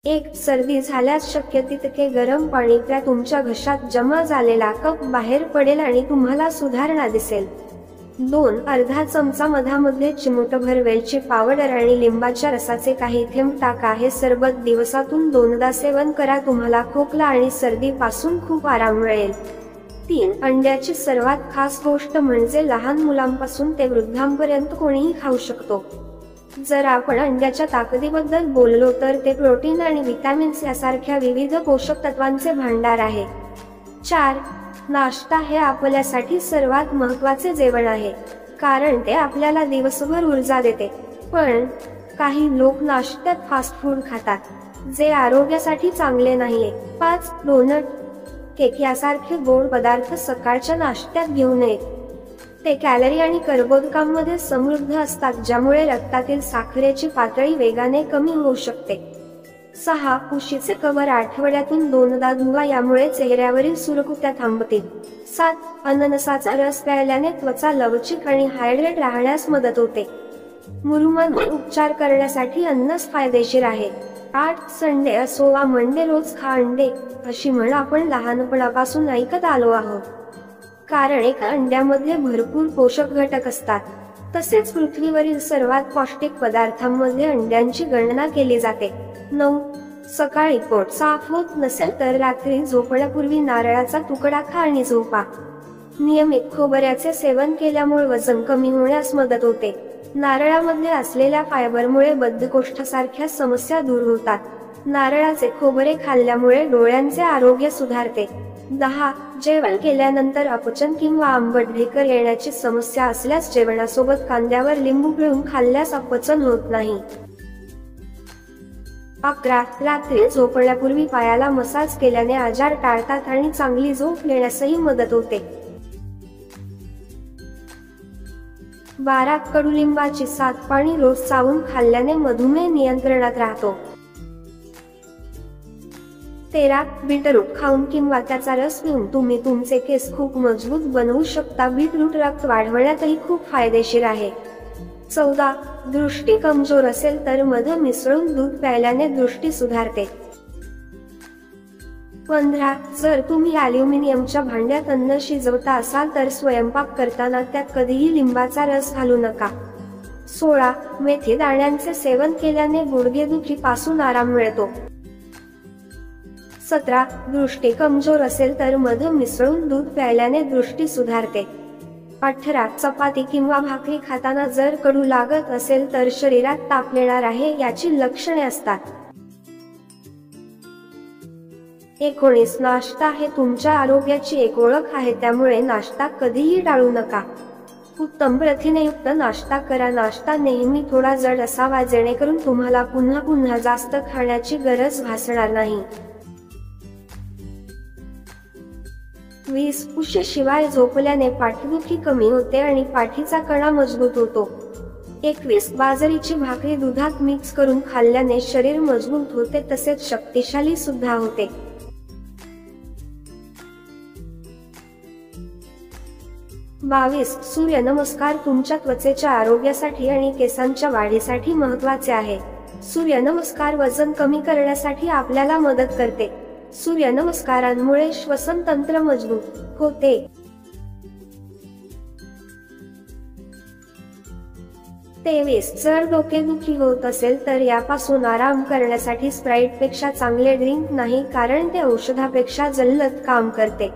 1. सर्दी झाल्यास शक्य तितके गरम पाणी प्या. तुमच्या घशात जमा झालेला कफ बाहेर पडेल आणि तुम्हाला सुधारणा दिसेल. 2. अर्धा चमचा मधामध्ये चिमूटभर वेलची पावडर आणि लिंबाच्या रसाचे काही थेंब टाका. हे सरबत दिवसातून 2दा सेवन करा. तुम्हाला खोकला आणि सर्दीपासून खूप आराम मिळेल. 3. अंड्याची सर्वात खास गोष्ट म्हणजे लहान मुलांपासून ते वृद्धांपर्यंत कोणीही खाऊ शकतो. जर आपण अंड्याच्या ताकदीबद्दल बोललो तर ते प्रोटीन आणि विटॅमिन्स यासारख्या विविध पोषक तत्वांचे भांडार आहे. 4. नाश्ता हे आपल्यासाठी सर्वात महत्त्वाचे जेवण आहे, कारण ते आपल्याला दिवसभर ऊर्जा देते. पण काही लोक नाश्त्यात फास्ट फूड खातात, जे आरोग्यासाठी चांगले नाहीये. 5. डोनट, केक यासारखे गोड पदार्थ सकाळच्या नाश्त्यात घेऊ नयेत. ते कॅलरी आणि कर्बोदकांमध्ये समृद्ध असतात, ज्यामुळे रक्तातील साखरेची पातळी वेगाने कमी होऊ शकते. 6. उशीचे कव्हर आठवड्यातून 2दा धुवा, यामुळे चेहऱ्यावरील सुरकुत्या थांबतील. 7. अननसाचा रस प्यायल्याने त्वचा लवचिक आणि हायड्रेट राहण्यास मदत होते. मुरुमांवर उपचार करण्यासाठी अननस फायदेशीर आहे. 8. संडे असो वा मंडे, रोज खा अंडे, अशी म्हण आपण लहानपणापासून ऐकत आलो आहोत. कारण एका अंड्यामध्ये भरपूर पोषक घटक असतात. तसेच पृथ्वीवरील सर्वात पौष्टिक पदार्थांमध्ये अंड्यांची गणना केली जाते. 9. सकाळी पोट साफ होत नसेल तर रात्री झोपण्यापूर्वी नारळाचा तुकडा खा आणि झोपा. नियमित खोबऱ्याचे सेवन केल्यामुळे वजन कमी होण्यास मदत होते. नारळामध्ये असलेल्या फायबरमुळे बद्धकोष्ठासारख्या समस्या दूर होतात. नारळाचे खोबरे खाल्ल्यामुळे डोळ्यांचे आरोग्य सुधारते. 10. जेवण केल्यानंतर अपचन किंवा आंबट ढेकर येण्याची समस्या असल्यास जेवणासोबत कांद्यावर लिंबू पिळून खाल्ल्यास अपचन होत नाही. 11. रात्री झोपण्यापूर्वी पायाला मसाज केल्याने आजार टाळतात आणि चांगली झोप येण्यासही मदत होते. 12. कडुलिंबाची सात पाणी रोज चावून खाल्ल्याने मधुमेह नियंत्रणात राहतो. 13. बीटरूट खाऊन किंवा त्याचा रस पिऊन तुम्ही तुमचे केस खूप मजबूत बनवू शकता. बीटरूट रक्त वाढवण्यातही खूप फायदेशीर आहे. 14. दृष्टी कमजोर असेल तर मध मिसळून दूध प्यायल्याने दृष्टी सुधारते. 15. जर तुम्ही ॲल्युमिनियमच्या भांड्यात अन्न शिजवता असाल तर स्वयंपाक करताना त्यात कधीही लिंबाचा रस घालू नका. 16. मेथी दाण्यांचे सेवन केल्याने गुडघेदुखीपासून आराम मिळतो. 17. दृष्टी कमजोर असेल तर मध मिसळून दूध प्यायल्याने दृष्टी सुधारते. 18. चपाती किंवा भाकरी खाताना जर कडू लागत असेल तर शरीरात ताप येणार आहे याची लक्षणे असतात. 19. नाश्ता हे तुमच्या आरोग्याची एक ओळख आहे, त्यामुळे नाश्ता कधीही टाळू नका. उत्तम प्रथिनेयुक्त नाश्ता करा. नाश्ता नेहमी थोडा जड असावा, जेणेकरून तुम्हाला पुन्हा पुन्हा जास्त खाण्याची गरज भासणार नाही. 20. उशीशिवाय झोपल्याने पाठदुखी कमी होते आणि पाठीचा कणा मजबूत होतो. 21. बाजरीची भाकरी दुधात मिक्स करून खाल्ल्याने शरीर मजबूत होते, तसेच शक्तिशाली सुद्धा होते. 22. सूर्यनमस्कार तुमच्या त्वचेच्या आरोग्यासाठी आणि केसांच्या वाढीसाठी महत्त्वाचे आहे. सूर्यनमस्कार वजन कमी करण्यासाठी आपल्याला मदत करते. सूर्यनमस्कारांमुळे श्वसन तंत्र मजबूत होते. 23. जर डोकेदुखी होत असेल तर यापासून आराम करण्यासाठी स्प्राईटपेक्षा चांगले ड्रिंक नाही, कारण ते औषधापेक्षा जलद काम करते.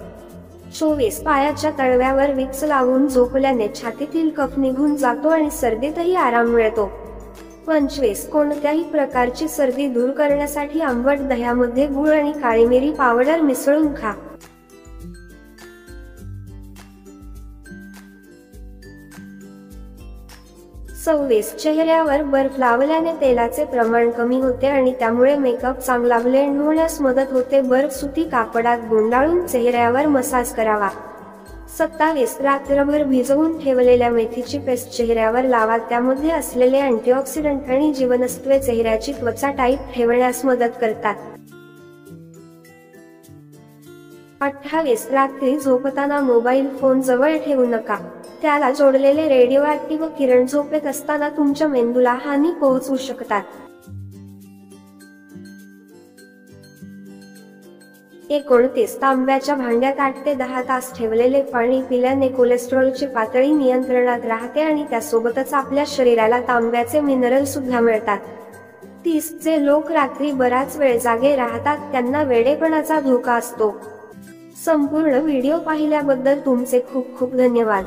24. पायाच्या तळव्यावर विक्स लावून झोपल्याने छातीतील कफ निघून जातो आणि सर्दीतही आराम मिळतो. 25. कोणत्याही प्रकारची सर्दी दूर करण्यासाठी आंबट दह्यामध्ये गूळ आणि काळी मिरी पावडर मिसळून खा. 26. चेहऱ्यावर बर्फ लावल्याने तेलाचे प्रमाण कमी होते आणि त्यामुळे मेकअप चांगला ब्लेंड होण्यास मदत होते. बर्फ सुती कापडात गुंडाळून चेहऱ्यावर मसाज करावा. 27. रात्रभर भिजवून ठेवलेल्या मेथीची पेस्ट चेहऱ्यावर लावा. त्यामध्ये असलेले अँटीऑक्सिडंट आणि जीवनसत्वे चेहऱ्याची त्वचा टाईट ठेवण्यास मदत करतात. 28. रात्री झोपताना मोबाईल फोन जवळ ठेवू नका. त्याला जोडलेले रेडिओ किरण झोपेत असताना तुमच्या मेंदूला हानी पोहोचवू शकतात. 29 तांब्याच्या भांड्यात 8 ते 10 तास ठेवलेले पाणी पिल्याने कोलेस्ट्रॉलची पातळी नियंत्रणात राहते आणि त्यासोबतच आपल्या शरीराला तांब्याचे मिनरल सुद्धा मिळतात. 30 जे लोक रात्री बराच वेळ जागे राहतात त्यांना वेडेपणाचा धोका असतो. संपूर्ण व्हिडिओ पाहिल्याबद्दल तुमचे खूप खूप धन्यवाद.